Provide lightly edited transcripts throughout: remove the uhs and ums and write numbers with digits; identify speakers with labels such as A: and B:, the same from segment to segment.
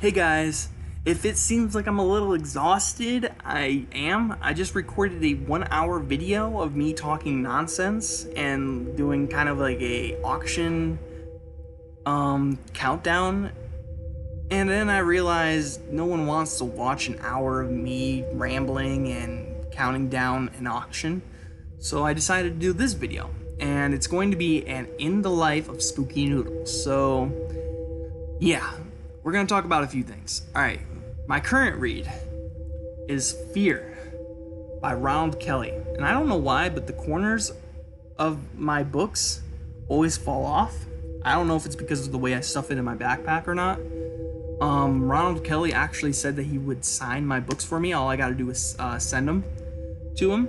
A: Hey guys, if it seems like I'm a little exhausted, I am. I just recorded a 1 hour video of me talking nonsense and doing kind of like a auction countdown. And then I realized no one wants to watch an hour of me rambling and counting down an auction. So I decided to do this video. And it's going to be an in the life of Spooky Noodles. So yeah, we're going to talk about a few things. Alright, my current read is Fear by Ronald Kelly. And I don't know why, but the corners of my books always fall off. I don't know if it's because of the way I stuff it in my backpack or not. Ronald Kelly actually said that he would sign my books for me. All I gotta do is send them to him.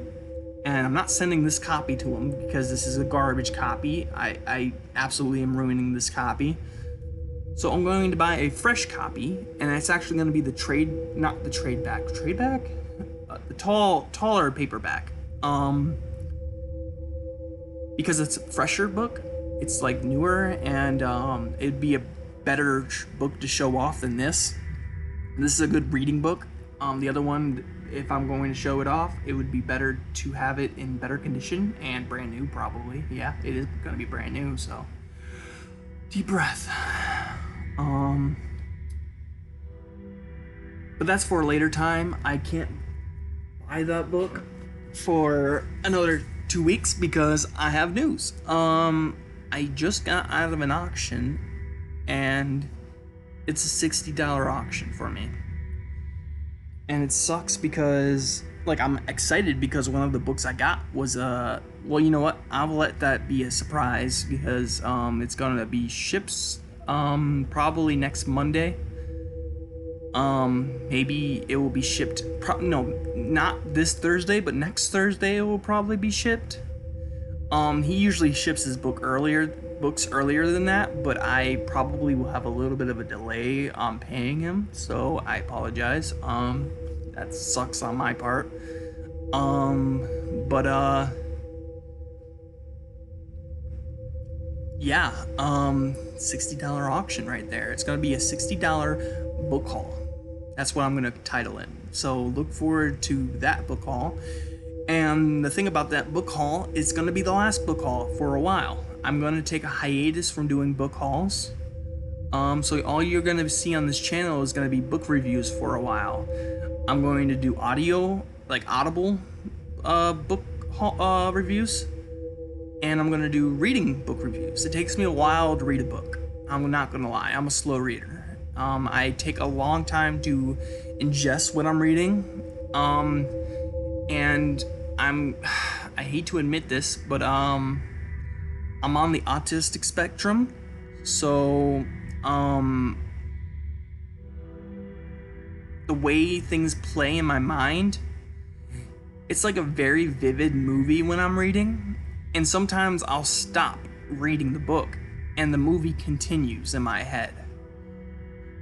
A: And I'm not sending this copy to him because this is a garbage copy. I absolutely am ruining this copy. So I'm going to buy a fresh copy, and it's actually going to be the not the tradeback, the taller paperback. Because it's a fresher book, it's like newer, and it'd be a better book to show off than this. This is a good reading book. The other one, if I'm going to show it off, it would be better to have it in better condition and brand new, probably. Yeah, it is going to be brand new, so deep breath. But that's for a later time. I can't buy that book for another 2 weeks because I have news. I just got out of an auction, and it's a $60 auction for me. And it sucks because, like, I'm excited because one of the books I got was, well, you know what? I'll let that be a surprise because, it's gonna be shipped, probably next Monday. Maybe it will be shipped, no, not this Thursday, but next Thursday it will probably be shipped. He usually ships his books earlier than that, but I probably will have a little bit of a delay on paying him, so I apologize. That sucks on my part. Yeah, $60 auction right there. It's gonna be a $60 book haul. That's what I'm gonna title it. So look forward to that book haul. And the thing about that book haul, it's gonna be the last book haul for a while. I'm gonna take a hiatus from doing book hauls. So all you're gonna see on this channel is gonna be book reviews for a while. I'm going to do audio, like Audible, book reviews. And I'm gonna do reading book reviews. It takes me a while to read a book. I'm not gonna lie, I'm a slow reader. I take a long time to ingest what I'm reading. And I hate to admit this, but I'm on the autistic spectrum. So the way things play in my mind, it's like a very vivid movie when I'm reading. And sometimes I'll stop reading the book and the movie continues in my head.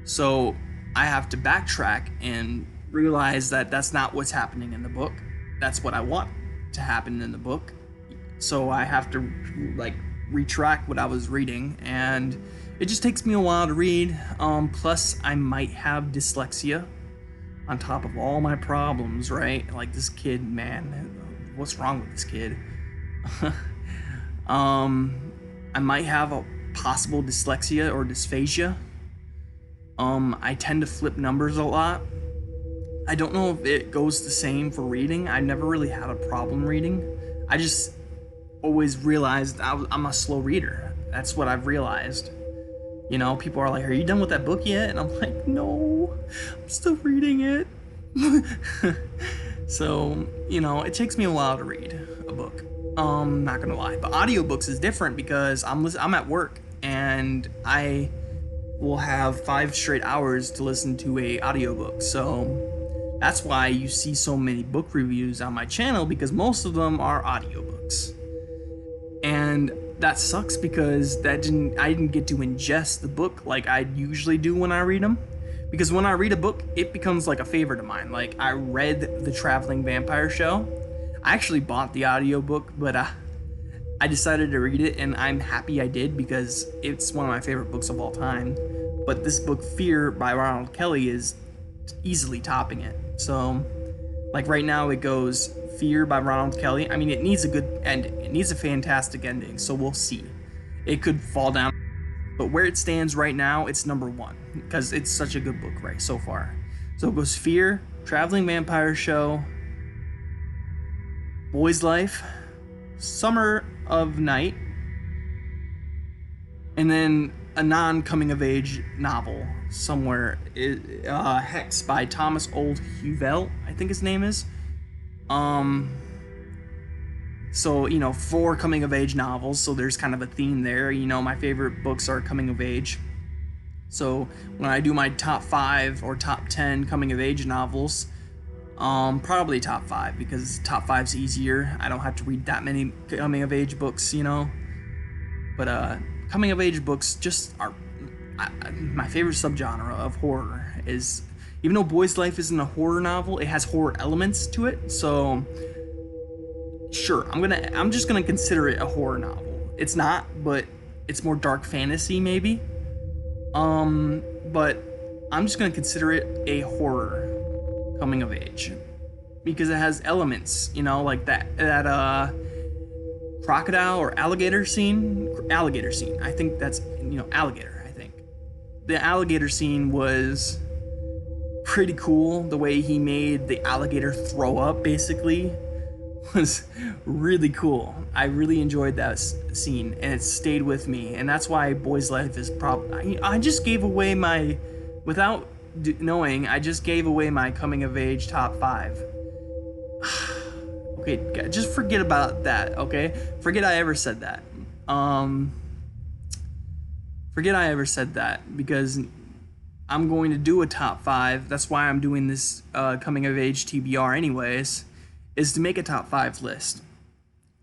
A: So I have to backtrack and realize that that's not what's happening in the book. That's what I want to happen in the book. So I have to like retract what I was reading, and it just takes me a while to read. Plus I might have dyslexia on top of all my problems, right? Like this kid, man, what's wrong with this kid? I might have a possible dyslexia or dysphagia. I tend to flip numbers a lot. I don't know if it goes the same for reading. I never really had a problem reading. I just always realized I'm a slow reader. That's what I've realized. You know, people are like, "Are you done with that book yet?" And I'm like, "No, I'm still reading it." So, you know, it takes me a while to read a book. Not gonna lie. But audiobooks is different because I'm at work and I will have 5 straight hours to listen to a audiobook. So that's why you see so many book reviews on my channel, because most of them are audiobooks. And that sucks because I didn't get to ingest the book like I usually do when I read them. Because when I read a book, it becomes like a favorite of mine. Like, I read The Traveling Vampire Show. I actually bought the audiobook, but I decided to read it, and I'm happy I did because it's one of my favorite books of all time. but this book, Fear by Ronald Kelly, is easily topping it. So, like right now, it goes Fear by Ronald Kelly. I mean, it needs a good ending. It needs a fantastic ending, so we'll see. It could fall down, but where it stands right now, it's number 1 because it's such a good book right so far. So it goes Fear, Traveling Vampire Show, Boy's Life, Summer of Night, and then a non-coming-of-age novel somewhere, Hex by Thomas Old Huvel, I think his name is. So, 4 coming-of-age novels, so there's kind of a theme there. My favorite books are coming-of-age. So when I do my top 5 or top 10 coming-of-age novels, probably top 5, because top 5's easier. I don't have to read that many coming-of-age books, But coming-of-age books just are my favorite subgenre of horror. Is, even though Boy's Life isn't a horror novel, it has horror elements to it. So sure, I'm just gonna consider it a horror novel. It's not, but it's more dark fantasy maybe. But I'm just gonna consider it a horror coming of age because it has elements, like that crocodile or alligator scene. I think that's alligator. I think the alligator scene was pretty cool. The way he made the alligator throw up basically was really cool. I really enjoyed that scene, and it stayed with me, and that's why Boy's Life is probably. I just gave away my, without knowing, I just gave away my coming of age top 5. Okay, just forget about that. Okay, forget I ever said that. Forget I ever said that, because I'm going to do a top 5. That's why I'm doing this coming of age TBR anyways, is to make a top 5 list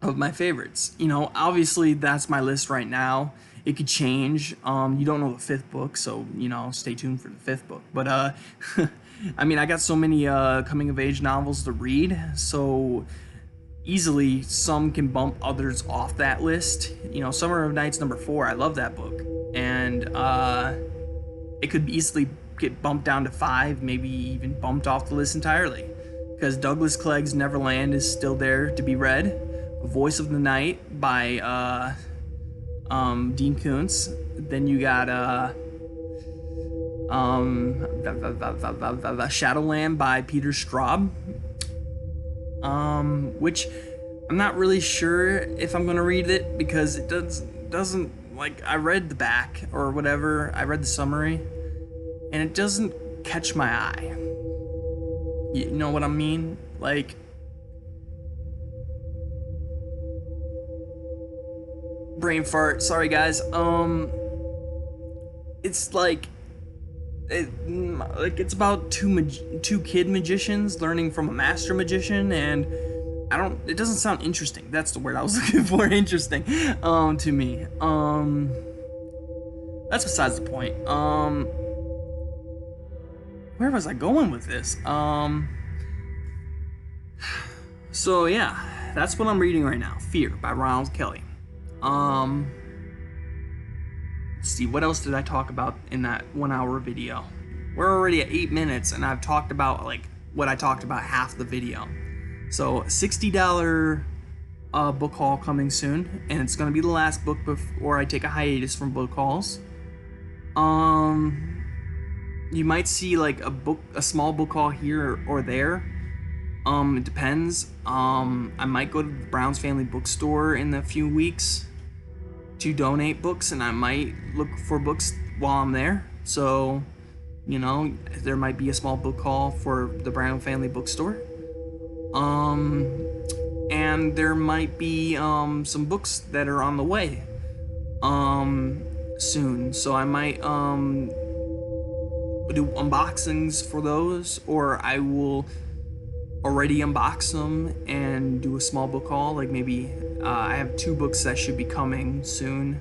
A: of my favorites. Obviously that's my list right now. It could change. You don't know the 5th book, so stay tuned for the 5th book. But I mean, I got so many coming of age novels to read, so easily some can bump others off that list. Summer of Night's number 4. I love that book, and it could easily get bumped down to 5, maybe even bumped off the list entirely, because Douglas Clegg's Neverland is still there to be read. Voice of the Night by Dean Koontz. Then you got Shadowland by Peter Straub, which I'm not really sure if I'm gonna read it, because it doesn't like, I read the back or whatever, I read the summary, and it doesn't catch my eye. You know what I mean? Like, brain fart, sorry guys. It's like, it's about two kid magicians learning from a master magician, and it doesn't sound interesting. That's the word I was looking for, interesting, to me. That's besides the point. Where was I going with this? So yeah, that's what I'm reading right now. Fear by Ronald Kelly. Let's see, what else did I talk about in that 1 hour video? We're already at 8 minutes, and I've talked about what I talked about half the video. So $60 book haul coming soon, and it's gonna be the last book before I take a hiatus from book hauls. You might see like a small book haul here or there. It depends. I might go to the Browns Family Bookstore in a few weeks to donate books, and I might look for books while I'm there. So, there might be a small book haul for the Brown Family Bookstore. And there might be some books that are on the way soon. So I might do unboxings for those, or I will already unbox them and do a small book haul. Like maybe I have 2 books that should be coming soon.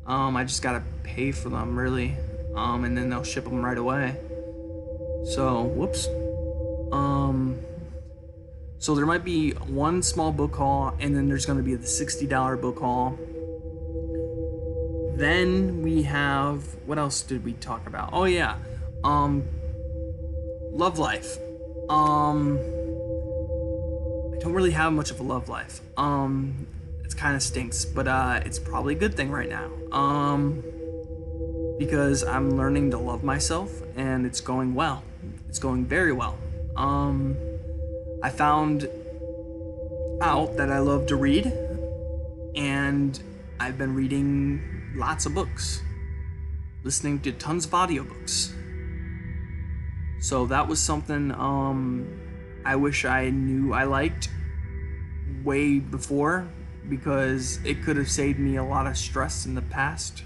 A: I just gotta pay for them really, and then they'll ship them right away. So whoops. So there might be one small book haul, and then there's gonna be the $60 book haul. Then we have, what else did we talk about? Oh yeah, love life. I don't really have much of a love life. It kind of stinks, but it's probably a good thing right now. Because I'm learning to love myself, and it's going well. It's going very well. I found out that I love to read, and I've been reading lots of books, listening to tons of audiobooks. So that was something I wish I knew I liked way before, because it could have saved me a lot of stress in the past,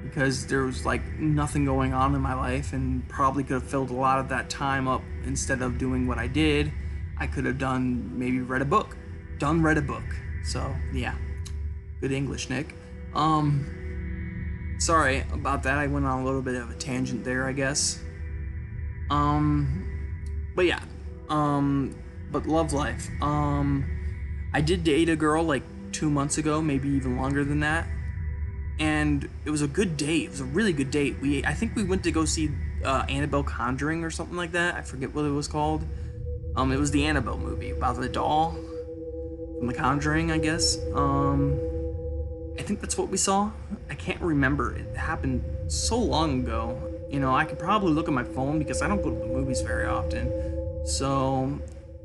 A: because there was like nothing going on in my life, and probably could have filled a lot of that time up. Instead of doing what I did, I could have maybe read a book. So yeah, good English, Nick. Sorry about that, I went on a little bit of a tangent there, I guess. But yeah, but love life. I did date a girl like 2 months ago, maybe even longer than that, and it was a good date. It was a really good date. I think we went to go see Annabelle Conjuring or something like that. I forget what it was called. It was the Annabelle movie about the doll from The Conjuring, I guess. I think that's what we saw. I can't remember. It happened so long ago. You know, I could probably look at my phone because I don't go to the movies very often. So,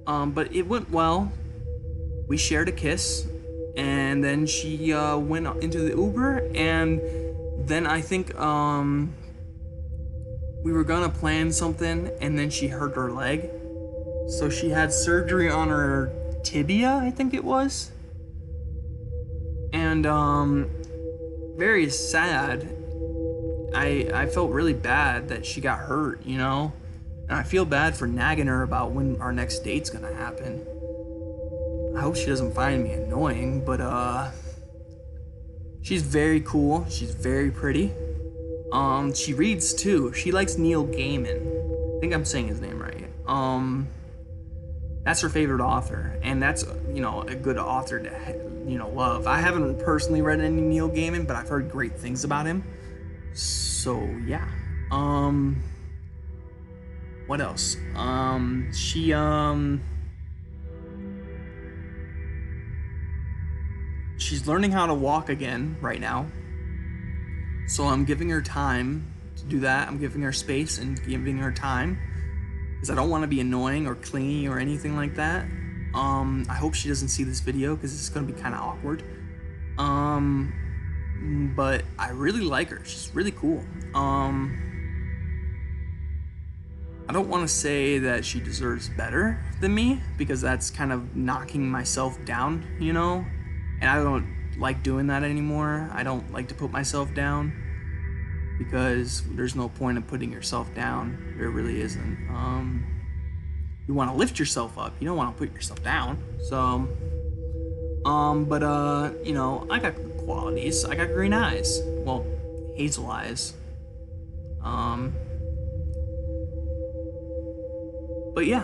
A: but it went well. We shared a kiss, and then she went into the Uber, and then I think we were gonna plan something, and then she hurt her leg. So she had surgery on her tibia, I think it was. And very sad. I felt really bad that she got hurt, you know? And I feel bad for nagging her about when our next date's gonna happen. I hope she doesn't find me annoying, but she's very cool. She's very pretty. She reads too. She likes Neil Gaiman. I think I'm saying his name right. That's her favorite author, and that's, you know, a good author to, you know, love. I haven't personally read any Neil Gaiman, but I've heard great things about him. So yeah. What else? She's learning how to walk again right now. So I'm giving her time to do that. I'm giving her space and giving her time, because I don't want to be annoying or clingy or anything like that. I hope she doesn't see this video, because it's going to be kind of awkward. But I really like her. She's really cool. I don't want to say that she deserves better than me, because that's kind of knocking myself down, you know? And I don't like doing that anymore. I don't like to put myself down, because there's no point in putting yourself down. There really isn't. You want to lift yourself up. You don't want to put yourself down. So, you know, I got good qualities. I got green eyes. Well, hazel eyes. But yeah.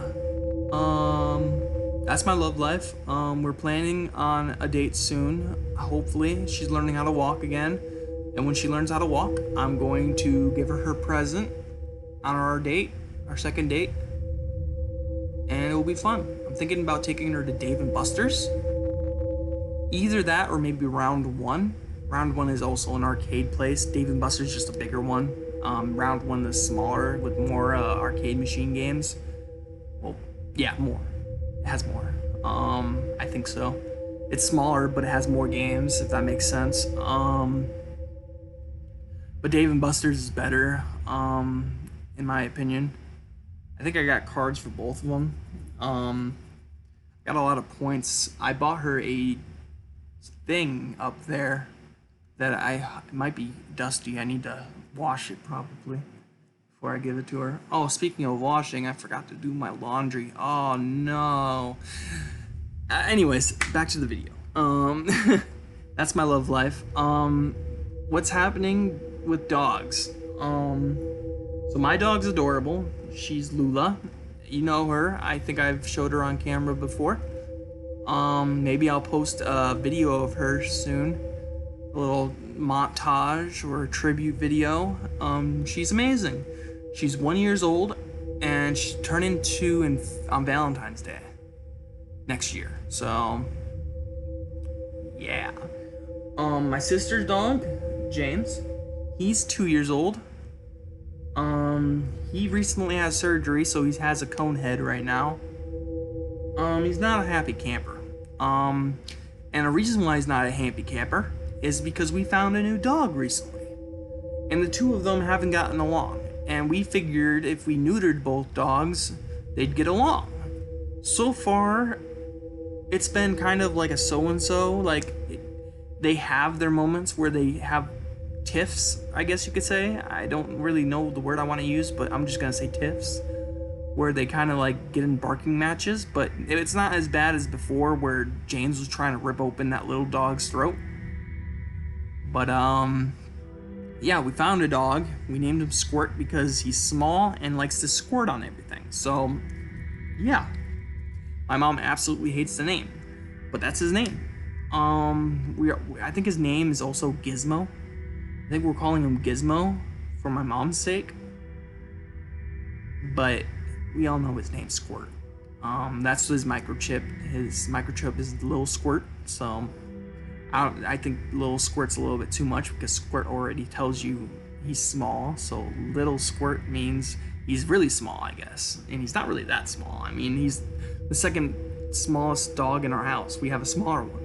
A: That's my love life. We're planning on a date soon. Hopefully, she's learning how to walk again. And when she learns how to walk, I'm going to give her present on our date, our second date. And it will be fun. I'm thinking about taking her to Dave & Buster's. Either that or maybe Round 1. Round 1 is also an arcade place. Dave & Buster's is just a bigger one. Round 1 is smaller with more arcade machine games. Well, yeah, more. It has more. I think so. It's smaller, but it has more games, if that makes sense. But Dave & Buster's is better, in my opinion. I think I got cards for both of them. Got a lot of points. I bought her a thing up there that it might be dusty. I need to wash it probably before I give it to her. Oh, speaking of washing, I forgot to do my laundry. Oh no. Anyways, back to the video. That's my love life. What's happening with dogs? So my dog's adorable. She's Lula. You know her. I think I've showed her on camera before. Maybe I'll post a video of her soon. a little montage or a tribute video. She's amazing. She's 1 year old, and she's turning 2 on Valentine's Day next year. So, yeah. My sister's dog, James, he's 2 years old. He recently had surgery, so he has a cone head right now. He's not a happy camper. And the reason why he's not a happy camper is because we found a new dog recently. And the two of them haven't gotten along. And we figured if we neutered both dogs, they'd get along. So far, it's been kind of like a so-and-so. Like, they have their moments where they have tiffs, I guess you could say. I don't really know the word I want to use, but I'm just gonna say tiffs, where they kind of like get in barking matches. But it's not as bad as before, where James was trying to rip open that little dog's throat. But yeah, we found a dog. We named him Squirt because he's small and likes to squirt on everything. So yeah, my mom absolutely hates the name, but that's his name. I think his name is also Gizmo. I think we're calling him Gizmo for my mom's sake, but we all know his name's Squirt. That's his microchip. His microchip is Little Squirt. So I think Little Squirt's a little bit too much, because Squirt already tells you he's small. So Little Squirt means he's really small, I guess. And he's not really that small. I mean, he's the second smallest dog in our house. We have a smaller one.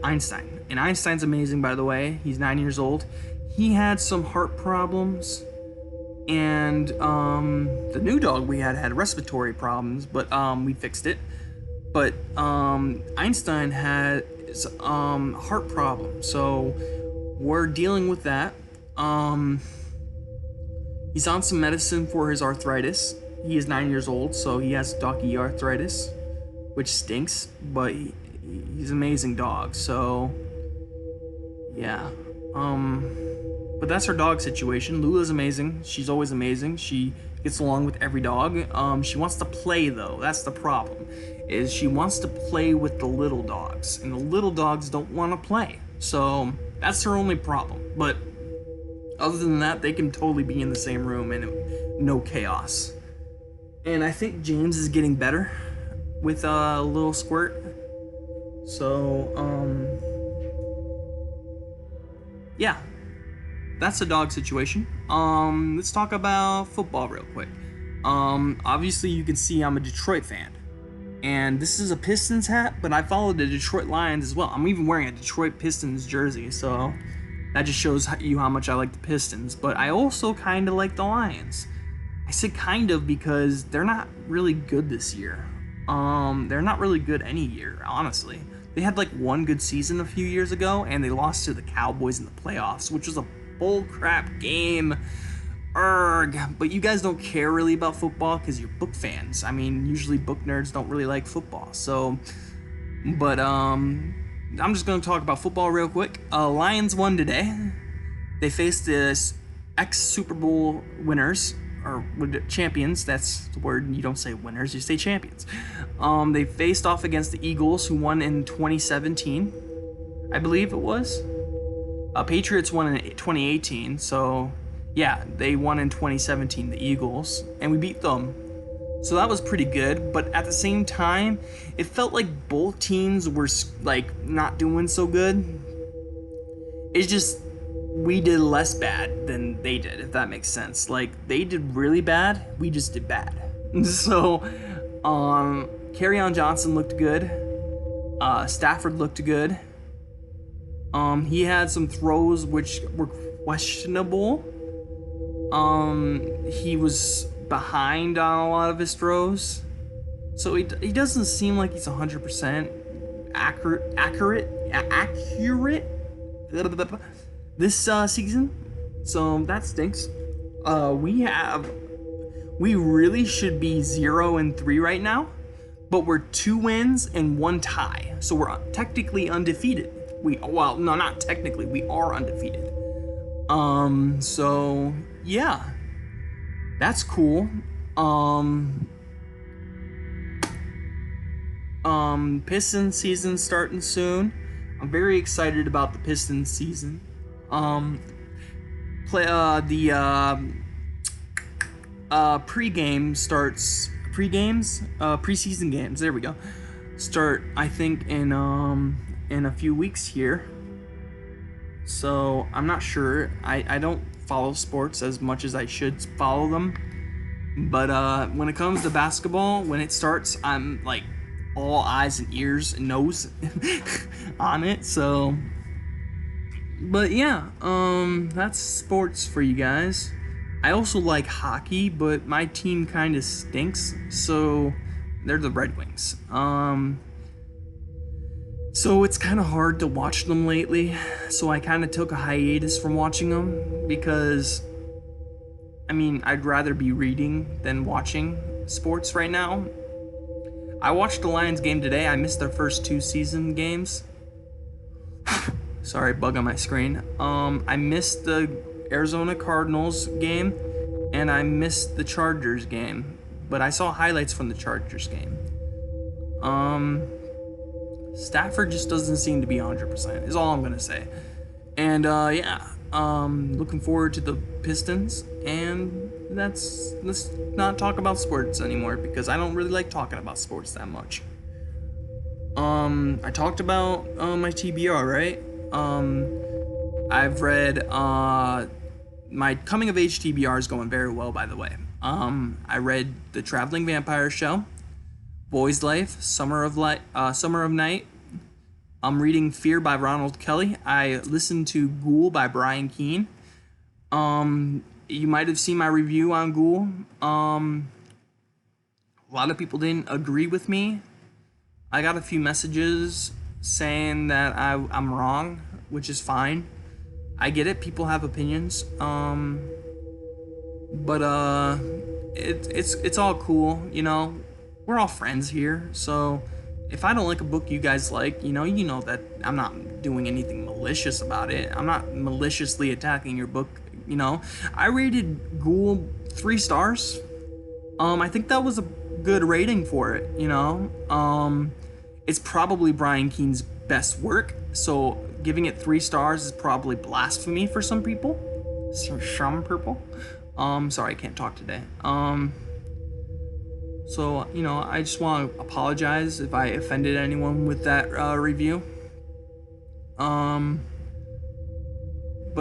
A: Einstein. And Einstein's amazing, by the way. He's 9 years old. He had some heart problems, and the new dog we had respiratory problems, but we fixed it. But Einstein had heart problems, so we're dealing with that. He's on some medicine for his arthritis. He is 9 years old, so he has doggy arthritis, which stinks, but he's an amazing dog. So yeah. But that's her dog situation. Lula's amazing. She's always amazing. She gets along with every dog. She wants to play, though. That's the problem. Is she wants to play with the little dogs, and the little dogs don't want to play. So that's her only problem. But other than that, they can totally be in the same room and no chaos. And I think James is getting better with Little Squirt. So yeah, that's the dog situation. Let's talk about football real quick. Obviously you can see I'm a Detroit fan, and this is a Pistons hat, but I follow the Detroit Lions as well. I'm even wearing a Detroit Pistons jersey, so that just shows you how much I like the Pistons. But I also kind of like the Lions. I say kind of because they're not really good this year. They're not really good any year, honestly. They had like one good season a few years ago, and they lost to the Cowboys in the playoffs, which was a bullcrap game. Erg. But you guys don't care really about football because you're book fans. I mean, usually book nerds don't really like football. So, but I'm just gonna talk about football real quick. Lions won today. They faced the ex-Super Bowl winners, or champions. That's the word. You don't say winners, you say champions. They faced off against the Eagles, who won in 2017, I believe it was. Patriots won in 2018, so yeah, they won in 2017, the Eagles, and we beat them. So that was pretty good, but at the same time, it felt like both teams were like not doing so good. It's just, we did less bad than they did, if that makes sense. Like, they did really bad, we just did bad. So, Kerryon Johnson looked good. Stafford looked good. He had some throws which were questionable. He was behind on a lot of his throws. So he doesn't seem like he's 100% accurate this season. So that stinks. We really should be 0-3 right now, but we're 2 wins and 1 tie. So we're technically undefeated. No, not technically. We are undefeated. So yeah, that's cool. Pistons season starting soon. I'm very excited about the Pistons season. Play the Pre-game starts. Pre-games, preseason games. There we go. Start, I think, in a few weeks here. So I'm not sure. I don't follow sports as much as I should follow them. But when it comes to basketball, when it starts, I'm like all eyes and ears and nose on it. So, but yeah, that's sports for you guys. I also like hockey, but my team kind of stinks, so they're the Red Wings. So it's kind of hard to watch them lately. So I kind of took a hiatus from watching them because, I mean, I'd rather be reading than watching sports right now. I watched the Lions game today. I missed their first 2 season games. Sorry, bug on my screen. I missed the Arizona Cardinals game, and I missed the Chargers game. But I saw highlights from the Chargers game. Stafford just doesn't seem to be 100%, is all I'm going to say. And, yeah, looking forward to the Pistons, and let's not talk about sports anymore, because I don't really like talking about sports that much. I talked about my TBR, right? I've read, my coming of age TBR is going very well, by the way. I read The Traveling Vampire Show, Boy's Life, Summer of Night. I'm reading Fear by Ronald Kelly. I listened to Ghoul by Brian Keene. You might have seen my review on Ghoul. A lot of people didn't agree with me. I got a few messages saying that I'm wrong, which is fine. I get it. People have opinions. But it's all cool, you know. We're all friends here, so if I don't like a book you guys like, you know that I'm not doing anything malicious about it. I'm not maliciously attacking your book, you know. I rated Ghoul 3 stars. I think that was a good rating for it, you know. It's probably Brian Keene's best work, so giving it 3 stars is probably blasphemy for some people. Sorry, I can't talk today. So, you know, I just want to apologize if I offended anyone with that review. But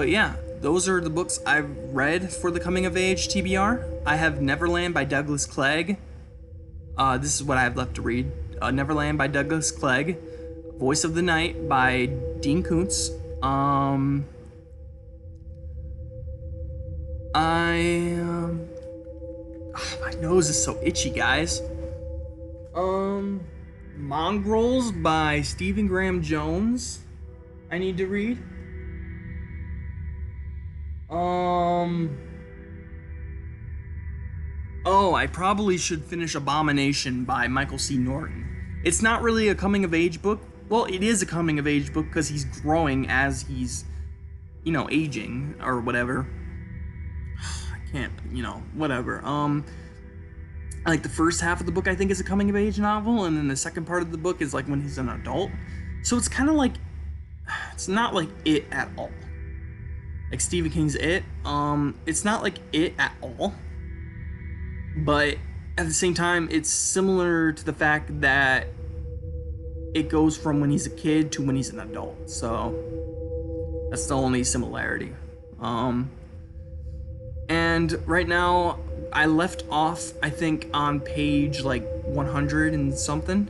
A: yeah, those are the books I've read for the coming of age TBR. I have Neverland by Douglas Clegg. This is what I have left to read. Neverland by Douglas Clegg. Voice of the Night by Dean Koontz. My nose is so itchy, guys. Mongrels by Stephen Graham Jones. I need to read. I probably should finish Abomination by Michael C. Norton. It's not really a coming of age book. Well, it is a coming of age book because he's growing as he's, you know, aging or whatever. I can't, you know, whatever. Like the first half of the book I think is a coming of age novel, and then the second part of the book is like when he's an adult. So it's kind of like, it's not like It at all. Like Stephen King's It. It's not like It at all. But at the same time, it's similar to the fact that it goes from when he's a kid to when he's an adult. So that's the only similarity. And right now, I left off, I think, on page like 100 and something.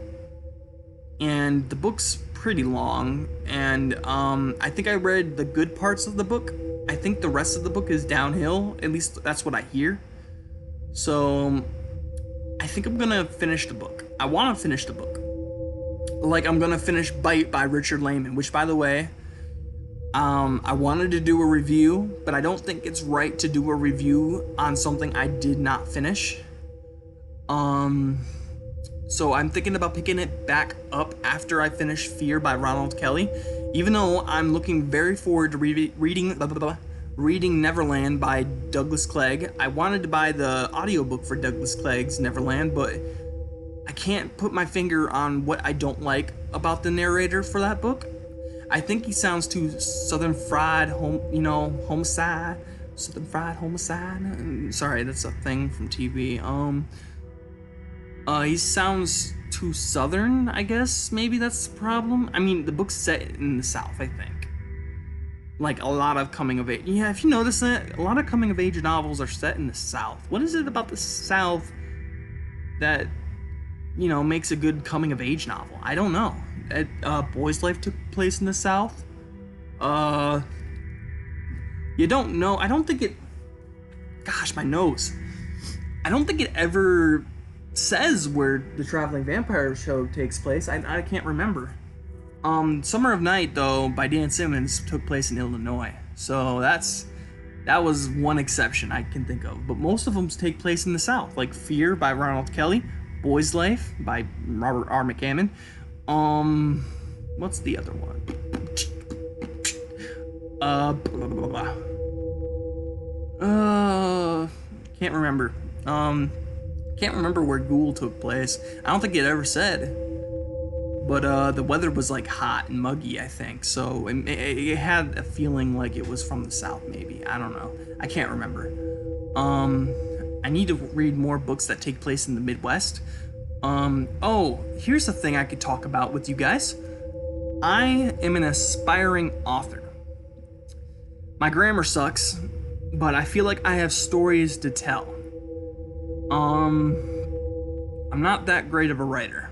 A: And the book's pretty long. And I think I read the good parts of the book. I think the rest of the book is downhill. At least that's what I hear. So I think I'm gonna finish the book. I want to finish the book. Like, I'm gonna finish Bite by Richard Lehman, which, by the way, I wanted to do a review, but I don't think it's right to do a review on something I did not finish. So I'm thinking about picking it back up after I finish Fear by Ronald Kelly, even though I'm looking very forward to reading Neverland by Douglas Clegg. I wanted to buy the audiobook for Douglas Clegg's Neverland, but I can't put my finger on what I don't like about the narrator for that book. I think he sounds too Southern fried, homicide. Southern fried homicide. Sorry, that's a thing from TV. He sounds too Southern, I guess. Maybe that's the problem. I mean, the book's set in the South, I think. Like a lot of coming of age. Yeah, if you notice that, a lot of coming of age novels are set in the South. What is it about the South that, makes a good coming of age novel? I don't know. Boy's Life took place in the South. You don't know. I don't think it. Gosh, my nose. I don't think it ever says where the Traveling Vampire Show takes place. I can't remember. Summer of Night, though, by Dan Simmons, took place in Illinois. So that was one exception I can think of. But most of them take place in the South, like Fear by Ronald Kelly, Boy's Life by Robert R. McCammon. What's the other one? Can't remember. Can't remember where Ghoul took place. I don't think it ever said. But the weather was like hot and muggy, I think. So it had a feeling like it was from the South, maybe. I don't know. I can't remember. I need to read more books that take place in the Midwest. Oh, here's a thing I could talk about with you guys. I am an aspiring author. My grammar sucks, but I feel like I have stories to tell. I'm not that great of a writer.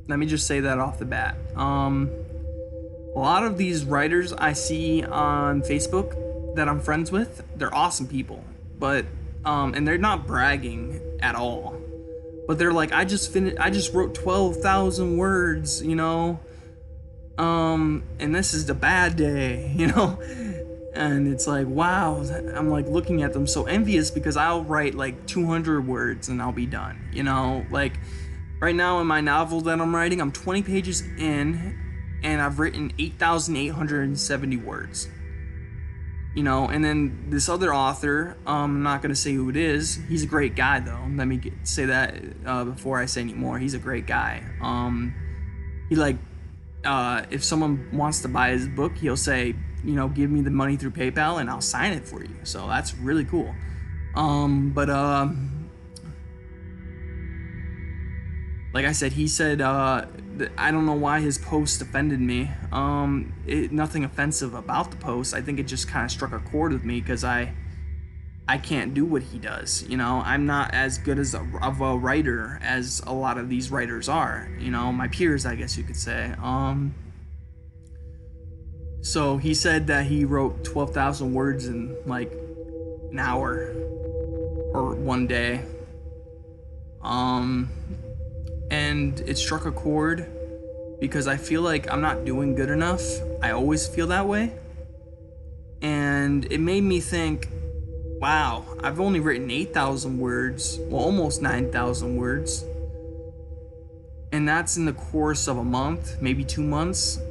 A: Let me just say that off the bat. A lot of these writers I see on Facebook that I'm friends with, they're awesome people, but and they're not bragging at all. But they're like, I just wrote 12,000 words, and this is the bad day, And it's like, wow, I'm like looking at them so envious because I'll write like 200 words and I'll be done, like right now in my novel that I'm writing, I'm 20 pages in and I've written 8,870 words, and then this other author, I'm not going to say who it is. He's a great guy though. Let me say that before I say any more. He's a great guy. He if someone wants to buy his book, he'll say, give me the money through PayPal and I'll sign it for you. So that's really cool. Like I said, he said, I don't know why his post offended me. Nothing offensive about the post. I think it just kind of struck a chord with me because I can't do what he does. I'm not as good of a writer as a lot of these writers are. My peers, I guess you could say. So he said that he wrote 12,000 words in like an hour or one day. And it struck a chord because I feel like I'm not doing good enough. I always feel that way. And it made me think, wow, I've only written 8,000 words, well, almost 9,000 words. And that's in the course of a month, maybe 2 months,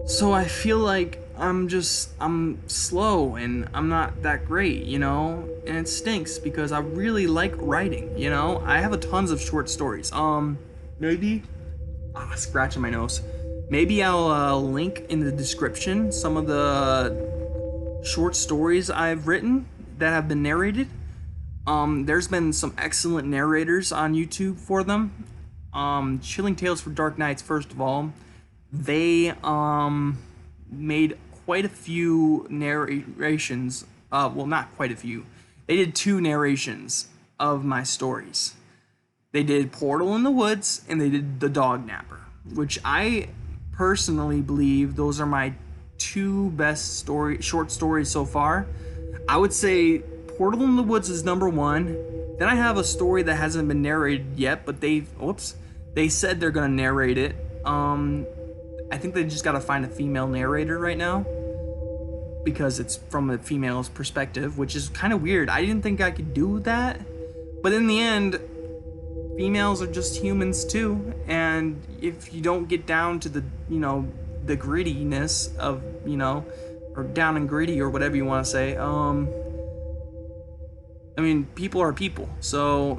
A: So I feel like I'm slow and I'm not that great, and it stinks because I really like writing, I have tons of short stories. Maybe, scratching my nose. Maybe I'll link in the description some of the short stories I've written that have been narrated. There's been some excellent narrators on YouTube for them. Chilling Tales for Dark Nights, first of all. They made quite a few narrations. Well, not quite a few. They did 2 narrations of my stories. They did Portal in the Woods and they did The Dog Napper, which I personally believe those are my 2 best short stories so far. I would say Portal in the Woods is number 1. Then I have a story that hasn't been narrated yet, but they said they're gonna narrate it. I think they just gotta find a female narrator right now because it's from a female's perspective, which is kind of weird. I didn't think I could do that, but in the end, females are just humans too, and if you don't get down to the grittiness of, or down and gritty or whatever you want to say, I mean, people are people, so,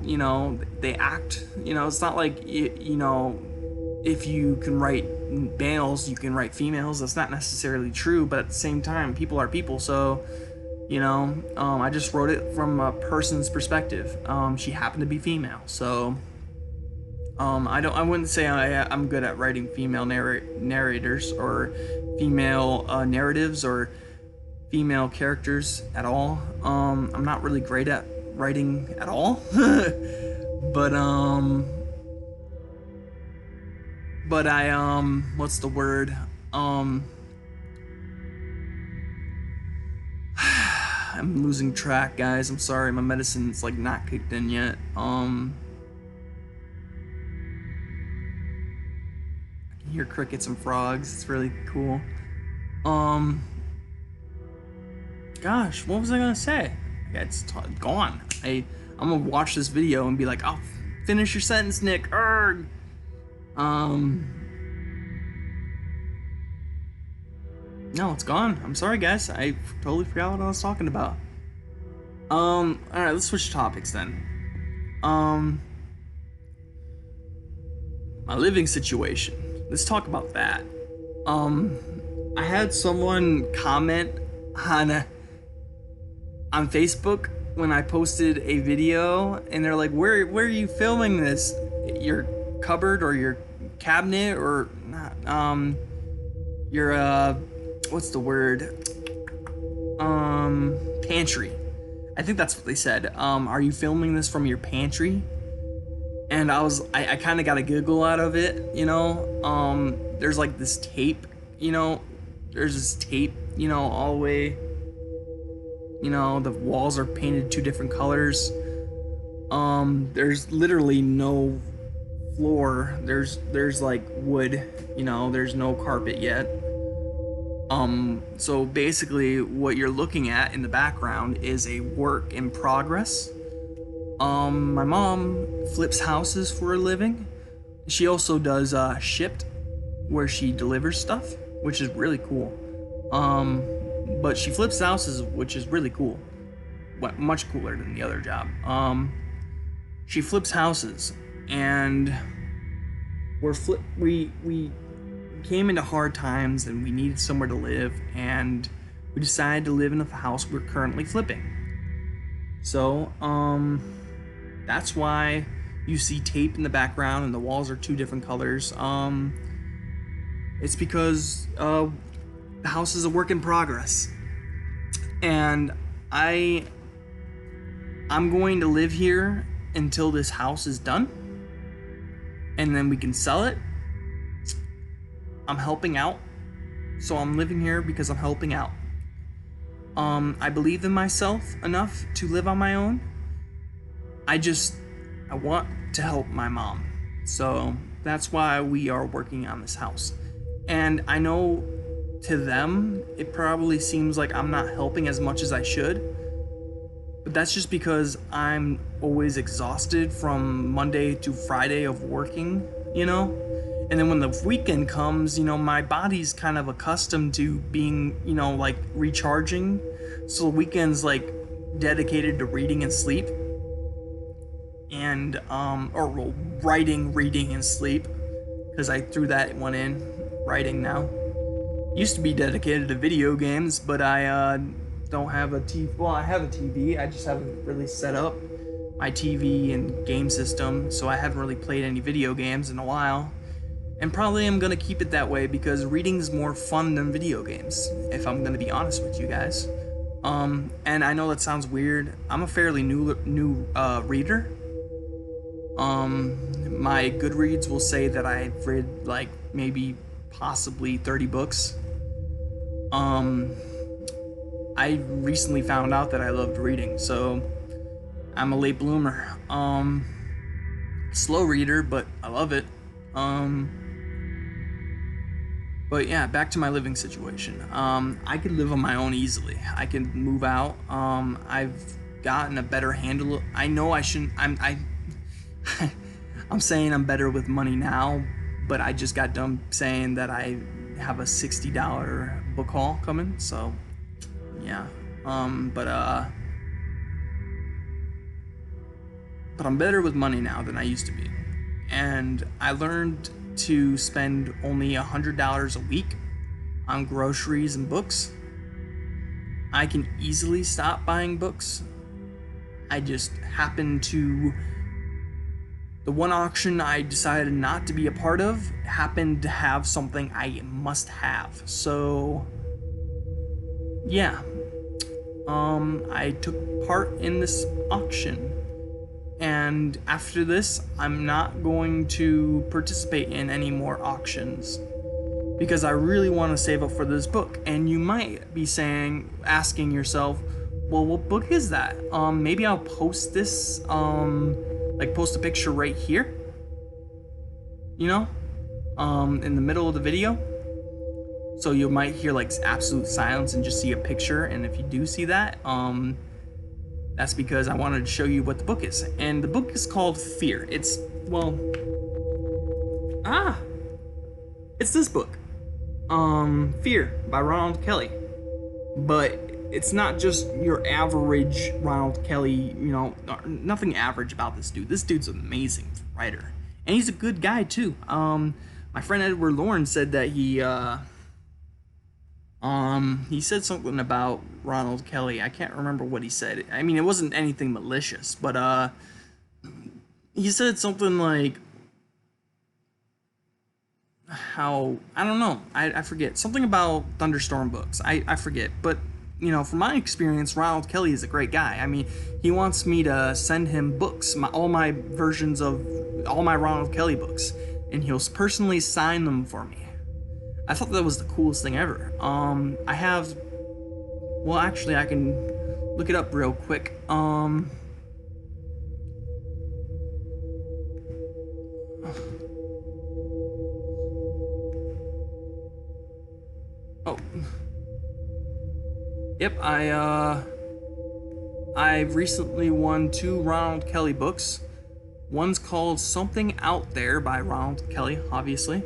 A: they act, it's not like, if you can write males, you can write females. That's not necessarily true, but at the same time, people are people. So, I just wrote it from a person's perspective. She happened to be female, so I wouldn't say I'm good at writing female narrators or female narratives or female characters at all. I'm not really great at writing at all, but I what's the word? I'm losing track, guys. I'm sorry, my medicine's like not kicked in yet. I can hear crickets and frogs. It's really cool. Gosh, what was I gonna say? Yeah, it's gone. I'm gonna watch this video and be like, "Oh, finish your sentence, Nick." Arrgh. No, it's gone. I'm sorry, guys. I totally forgot what I was talking about. Alright, let's switch topics then. My living situation. Let's talk about that. I had someone comment on Facebook when I posted a video, and they're like, where are you filming this? Your cupboard or your cabinet or not? Your what's the word? Pantry. I think that's what they said. Are you filming this from your pantry? And I kind of got a giggle out of it, there's like this tape, there's this tape, all the way, the walls are painted 2 different colors. There's literally no floor. There's like wood, there's no carpet yet. So basically what you're looking at in the background is a work in progress. My mom flips houses for a living. She also does Shipped, where she delivers stuff, which is really cool. But she flips houses, which is really cool. Much cooler than the other job. She flips houses, and we came into hard times and we needed somewhere to live, and we decided to live in the house we're currently flipping. So, that's why you see tape in the background and the walls are 2 different colors. It's because the house is a work in progress, and I'm going to live here until this house is done, and then we can sell it. I'm helping out, so I'm living here because I'm helping out. I believe in myself enough to live on my own. I want to help my mom, so that's why we are working on this house. And I know to them it probably seems like I'm not helping as much as I should, but that's just because I'm always exhausted from Monday to Friday of working, and then when the weekend comes, my body's kind of accustomed to being, like recharging. So the weekend's like dedicated to reading and sleep, and or writing, reading, and sleep, because I threw that one in. Writing now. Used to be dedicated to video games, but I don't have a TV. Well, I have a TV. I just haven't really set up my TV and game system, so I haven't really played any video games in a while. And probably I'm gonna keep it that way because reading's more fun than video games, if I'm gonna be honest with you guys. And I know that sounds weird. I'm a fairly new reader. My Goodreads will say that I've read like maybe possibly 30 books. I recently found out that I loved reading, so I'm a late bloomer. Slow reader, but I love it. But yeah, back to my living situation. I could live on my own easily. I can move out. I've gotten a better handle. I know I shouldn't. I'm saying I'm better with money now, but I just got done saying that I have a $60 book haul coming. So yeah. But I'm better with money now than I used to be, and I learned to spend only $100 a week on groceries and books, I can easily stop buying books. I just happen to... The one auction I decided not to be a part of happened to have something I must have. So, yeah. I took part in this auction. And after this, I'm not going to participate in any more auctions, because I really want to save up for this book. And you might be asking yourself, well, what book is that? Maybe I'll post this, post a picture right here, in the middle of the video. So you might hear like absolute silence and just see a picture. And if you do see that, that's because I wanted to show you what the book is. And the book is called Fear. It's this book. Fear by Ronald Kelly. But it's not just your average Ronald Kelly, nothing average about this dude. This dude's an amazing writer. And he's a good guy too. My friend Edward Lawrence said that he said something about Ronald Kelly. I can't remember what he said. I mean, it wasn't anything malicious, but he said something like how, I don't know, I forget. Something about Thunderstorm books. I forget. But, from my experience, Ronald Kelly is a great guy. I mean, he wants me to send him books, all my versions of all my Ronald Kelly books, and he'll personally sign them for me. I thought that was the coolest thing ever. I have... Well, actually, I can look it up real quick. Oh. Yep, I've recently won 2 Ronald Kelly books. One's called Something Out There by Ronald Kelly, obviously.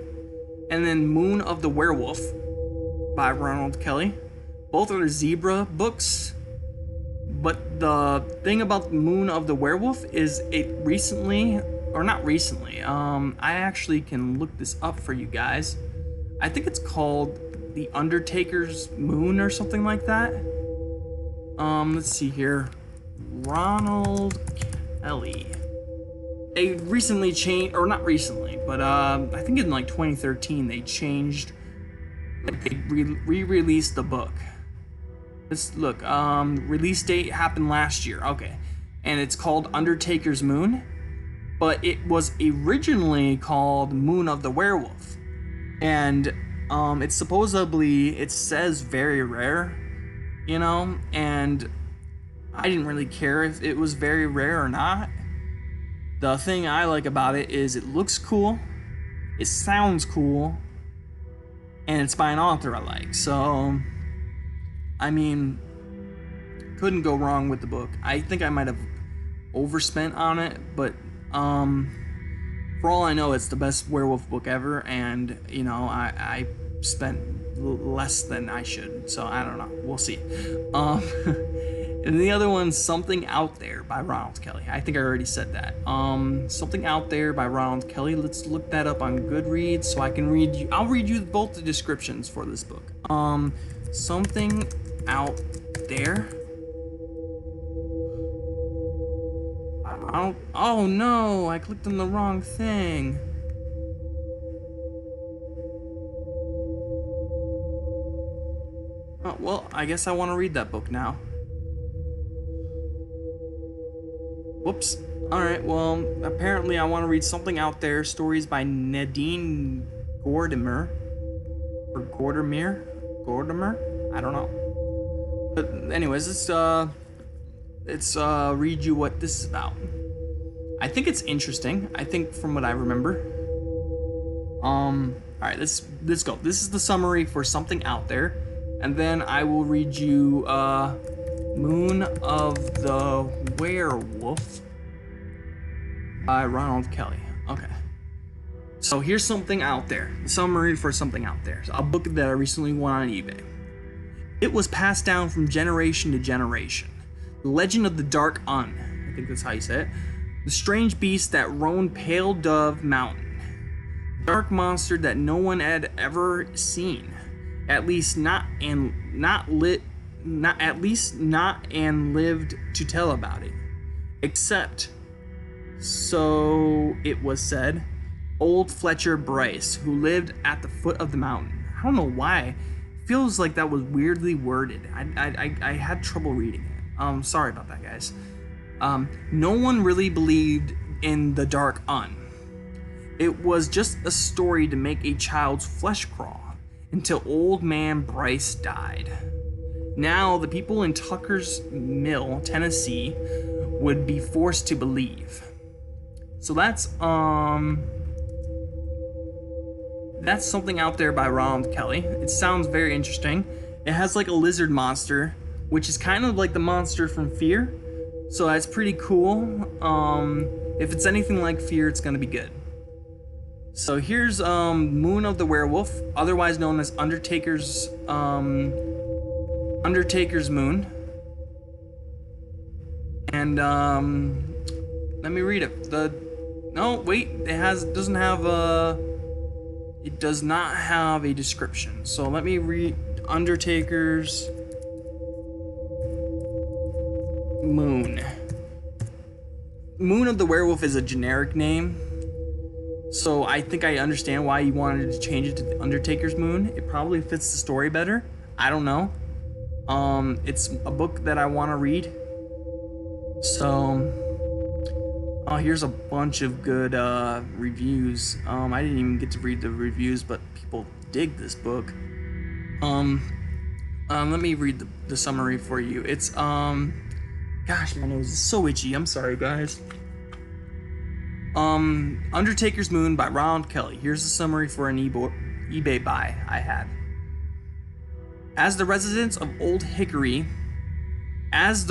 A: And then Moon of the Werewolf by Ronald Kelly. Both are zebra books. But the thing about Moon of the Werewolf is it recently, or not recently, I actually can look this up for you guys. I think it's called The Undertaker's Moon or something like that. Let's see here. Ronald Kelly. They recently changed, or not recently, but I think in like 2013 they changed, they re-released the book. Let's look, release date happened last year, okay. And it's called Undertaker's Moon, but it was originally called Moon of the Werewolf. And it's supposedly, it says very rare, and I didn't really care if it was very rare or not. The thing I like about it is it looks cool, it sounds cool, and it's by an author I like. So, I mean, couldn't go wrong with the book. I think I might have overspent on it, but for all I know, it's the best werewolf book ever, and I spent less than I should, so I don't know. We'll see. And the other one's Something Out There by Ronald Kelly. I think I already said that. Something Out There by Ronald Kelly. Let's look that up on Goodreads so I can read you. I'll read you both the descriptions for this book. Something Out There. Oh no, I clicked on the wrong thing. Oh, well, I guess I want to read that book now. Whoops. Alright, well, apparently I want to read Something Out There, stories by Nadine Gordimer. Or Gordimer? I don't know. But anyways, let's read you what this is about. I think it's interesting. I think from what I remember. Alright, let's go. This is the summary for Something Out There. And then I will read you, Moon of the Werewolf by Ronald Kelly. Okay. So here's Something Out There. The summary for Something Out There. A book that I recently won on eBay. It was passed down from generation to generation. The legend of the Dark Un. I think that's how you say it. The strange beast that roamed Pale Dove Mountain. Dark monster that no one had ever seen, at least not and lived to tell about it, except, so it was said, old Fletcher Bryce, who lived at the foot of the mountain. I don't know why. It feels like that was weirdly worded. I had trouble reading it. Sorry about that, guys. No one really believed in the Dark Un. It was just a story to make a child's flesh crawl until old man Bryce died. Now the people in Tucker's Mill, Tennessee, would be forced to believe. So that's something out there by Ronald Kelly. It sounds very interesting. It has like a lizard monster, which is kind of like the monster from Fear. So that's pretty cool. If it's anything like Fear, it's gonna be good. So here's Moon of the Werewolf, otherwise known as Undertaker's Moon. And let me read it. It does not have a description. So let me read Undertaker's Moon. Moon of the Werewolf is a generic name. So I think I understand why you wanted to change it to the Undertaker's Moon. It probably fits the story better. I don't know. It's a book that I want to read. So, here's a bunch of good reviews. I didn't even get to read the reviews, but people dig this book. Let me read the summary for you. It's gosh, my nose is so itchy. I'm sorry, guys. Undertaker's Moon by Ronald Kelly. Here's the summary for an eBay buy I had. As the residents of Old Hickory, as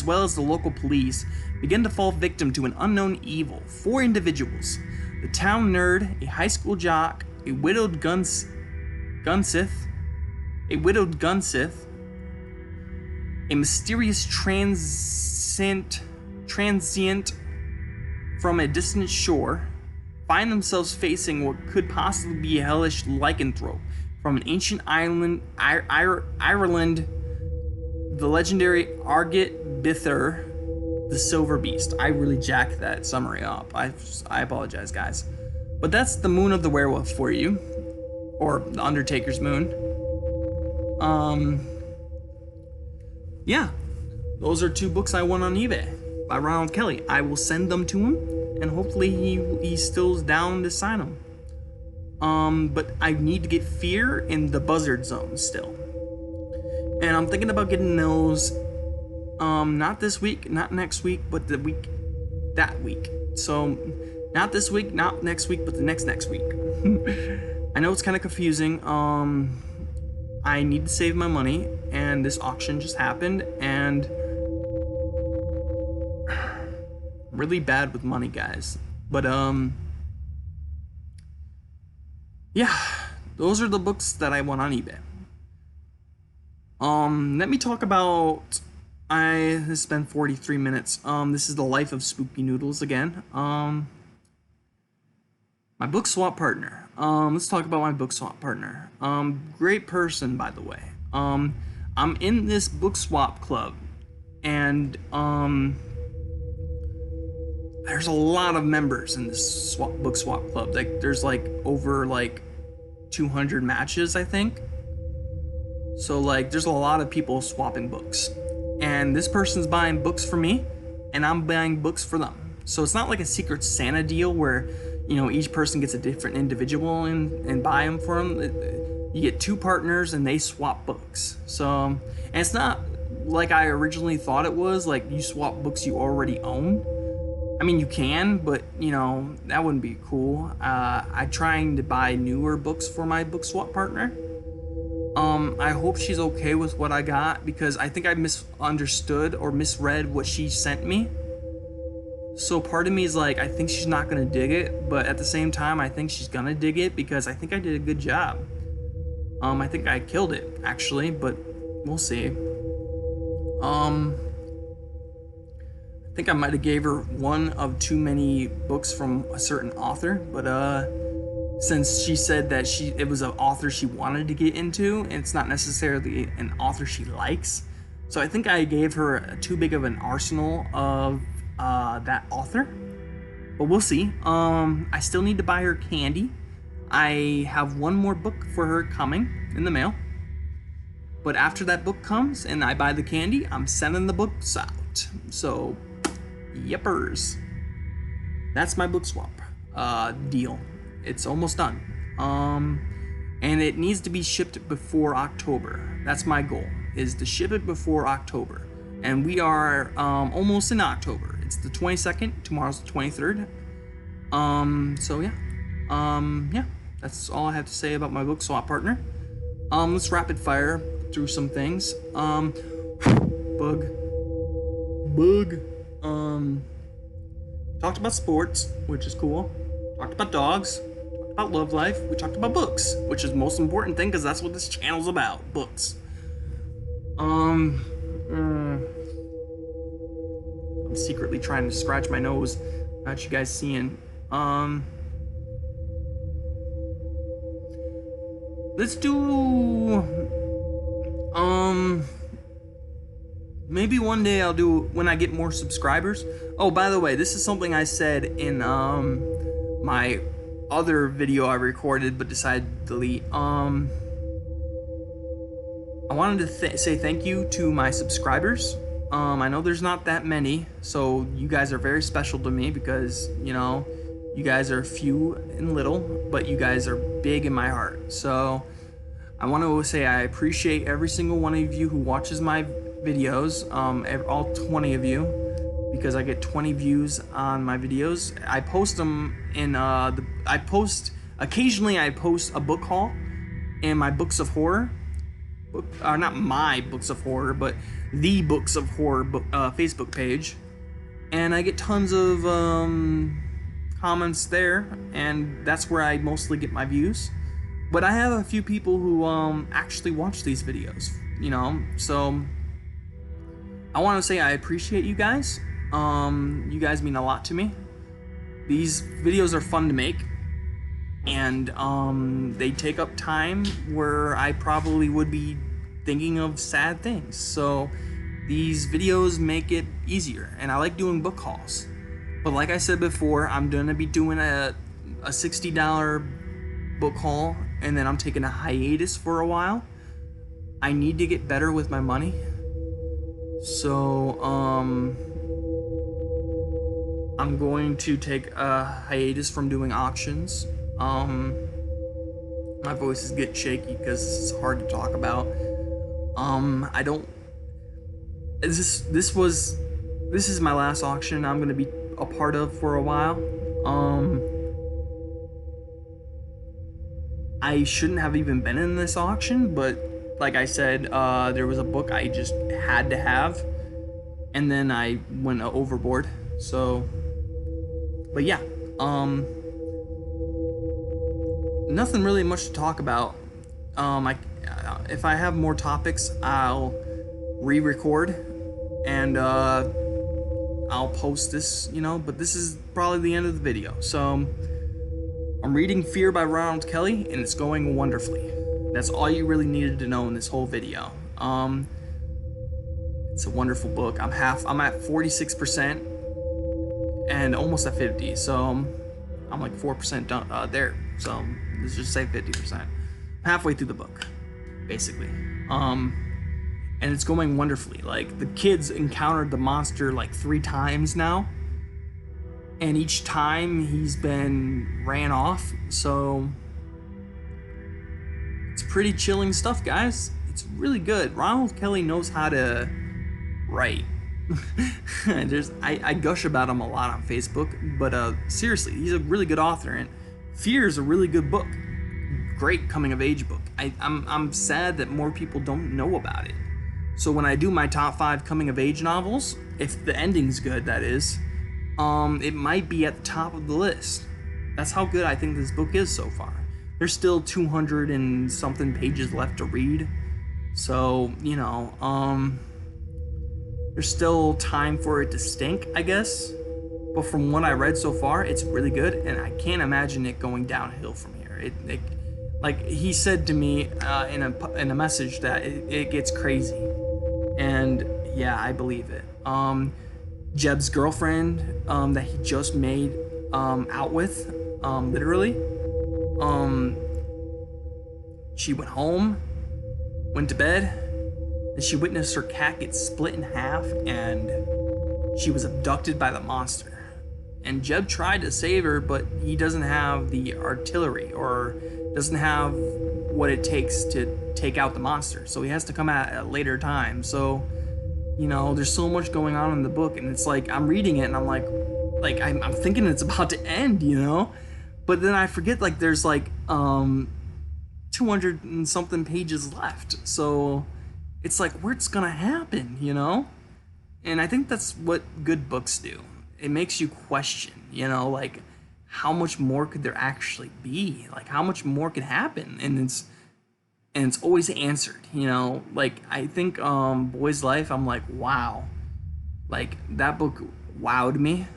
A: well as the local police, begin to fall victim to an unknown evil, 4 individuals: the town nerd, a high school jock, a widowed gunsmith, a mysterious transient from a distant shore, find themselves facing what could possibly be a hellish lycanthrope from an ancient island, Ireland, the legendary Argit Bither, the Silver Beast. I really jacked that summary up. I apologize, guys. But that's the Moon of the Werewolf for you, or the Undertaker's Moon. Yeah, those are 2 books I won on eBay by Ronald Kelly. I will send them to him, and hopefully he still's down to sign them. But I need to get Fear in the Buzzard Zone still. And I'm thinking about getting those, not this week, not next week, but that week. So, not this week, not next week, but the next week. I know it's kind of confusing. I need to save my money, and this auction just happened, and really bad with money, guys. But, yeah, those are the books that I won on eBay. Let me talk about, this been 43 minutes. This is the life of Spooky Noodles again. My book swap partner. Let's talk about my book swap partner. Great person, by the way. I'm in this book swap club, and, there's a lot of members in this book swap club. Like, there's like over like 200 matches, I think. So like, there's a lot of people swapping books, and this person's buying books for me, and I'm buying books for them. So it's not like a Secret Santa deal where, you know, each person gets a different individual and buy them for them. You get 2 partners and they swap books. So, and it's not like I originally thought it was, like you swap books you already own. I mean, you can, but, you know, that wouldn't be cool. I'm trying to buy newer books for my book swap partner. I hope she's okay with what I got, because I think I misunderstood or misread what she sent me. So part of me is like, I think she's not gonna dig it, but at the same time, I think she's gonna dig it, because I think I did a good job. I think I killed it, actually, but we'll see. I think I might have gave her one of too many books from a certain author, but since she said that it was an author she wanted to get into, and it's not necessarily an author she likes, so I think I gave her too big of an arsenal of that author. But we'll see. I still need to buy her candy. I have one more book for her coming in the mail. But after that book comes and I buy the candy, I'm sending the books out. So, yippers. That's my book swap deal. It's almost done. And it needs to be shipped before October. That's my goal, is to ship it before October. And we are almost in October. It's the 22nd. Tomorrow's the 23rd. So yeah. Yeah. That's all I have to say about my book swap partner. Let's rapid fire through some things. Bug. Talked about sports, which is cool. Talked about dogs. Talked about love life. We talked about books, which is the most important thing because that's what this channel's about. Books. I'm secretly trying to scratch my nose without you guys seeing. Let's do maybe one day I'll do when I get more subscribers. Oh, by the way, this is something I said in my other video I recorded but decided to delete. I wanted to say thank you to my subscribers. I know there's not that many, so you guys are very special to me because, you know, you guys are few and little, but you guys are big in my heart. So I want to say I appreciate every single one of you who watches my videos, all 20 of you, because I get 20 views on my videos. I post them in occasionally I post a book haul in my Books of Horror. Not my Books of Horror, but the Books of Horror Facebook page, and I get tons of comments there, and that's where I mostly get my views. But I have a few people who actually watch these videos, you know, so I want to say I appreciate you guys. You guys mean a lot to me. These videos are fun to make, and they take up time where I probably would be thinking of sad things. So these videos make it easier, and I like doing book hauls. But like I said before, I'm gonna be doing a $60 book haul, and then I'm taking a hiatus for a while. I need to get better with my money. So I'm going to take a hiatus from doing auctions. My voice is getting shaky because it's hard to talk about. This is my last auction I'm gonna be a part of for a while. I shouldn't have even been in this auction, but like I said, there was a book I just had to have, and then I went overboard. So, but yeah, nothing really much to talk about. If I have more topics, I'll re-record and I'll post this, you know, but this is probably the end of the video. So I'm reading Fear by Ronald Kelly, and it's going wonderfully. That's all you really needed to know in this whole video. It's a wonderful book. I'm at 46% and almost at 50, so I'm like 4% done there. So let's just say 50%. Halfway through the book, basically. And it's going wonderfully. Like, the kids encountered the monster like 3 times now, and each time he's been ran off. So it's pretty chilling stuff, guys. It's really good. Ronald Kelly knows how to write. I gush about him a lot on Facebook, but seriously, he's a really good author, and Fear is a really good book. Great coming of age book. I'm sad that more people don't know about it. So when I do my top 5 coming of age novels, if the ending's good, that is, it might be at the top of the list. That's how good I think this book is so far. There's still 200 and something pages left to read. So, you know, There's still time for it to stink, I guess. But from what I read so far, it's really good, and I can't imagine it going downhill from here. Like he said to me in a message that it gets crazy, and yeah, I believe it. Jeb's girlfriend that he just made out with, literally, she went home, went to bed, and she witnessed her cat get split in half, and she was abducted by the monster. And Jeb tried to save her, but he doesn't have the artillery, or doesn't have what it takes to take out the monster. So he has to come at a later time. So, you know, there's so much going on in the book, and it's like I'm reading it and I'm like I'm thinking it's about to end, you know? But then I forget, like, there's like 200 and something pages left. So it's like, what's gonna happen, you know? And I think that's what good books do. It makes you question, you know, like, how much more could there actually be? Like, how much more could happen? And it's always answered, you know? Like, I think Boy's Life, I'm like, wow. Like, that book wowed me.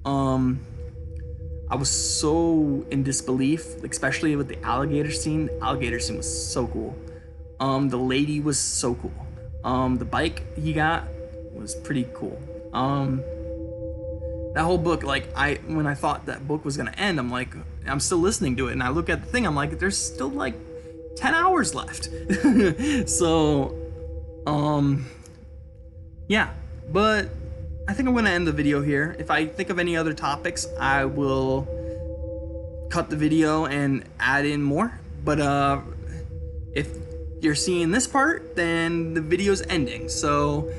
A: I was so in disbelief, especially with the alligator scene. The alligator scene was so cool. The lady was so cool. The bike he got was pretty cool. That whole book, like, when I thought that book was gonna end, I'm like, I'm still listening to it, and I look at the thing, I'm like, there's still like 10 hours left. So, yeah, but I think I'm gonna end the video here. If I think of any other topics, I will cut the video and add in more. But if you're seeing this part, then the video's ending. So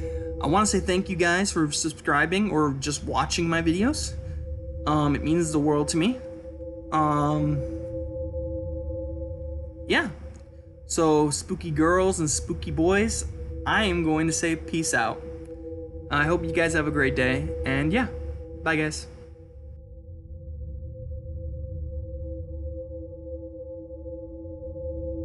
A: I want to say thank you guys for subscribing or just watching my videos. It means the world to me. Yeah. So, spooky girls and spooky boys, I am going to say peace out. I hope you guys have a great day, and yeah, bye guys.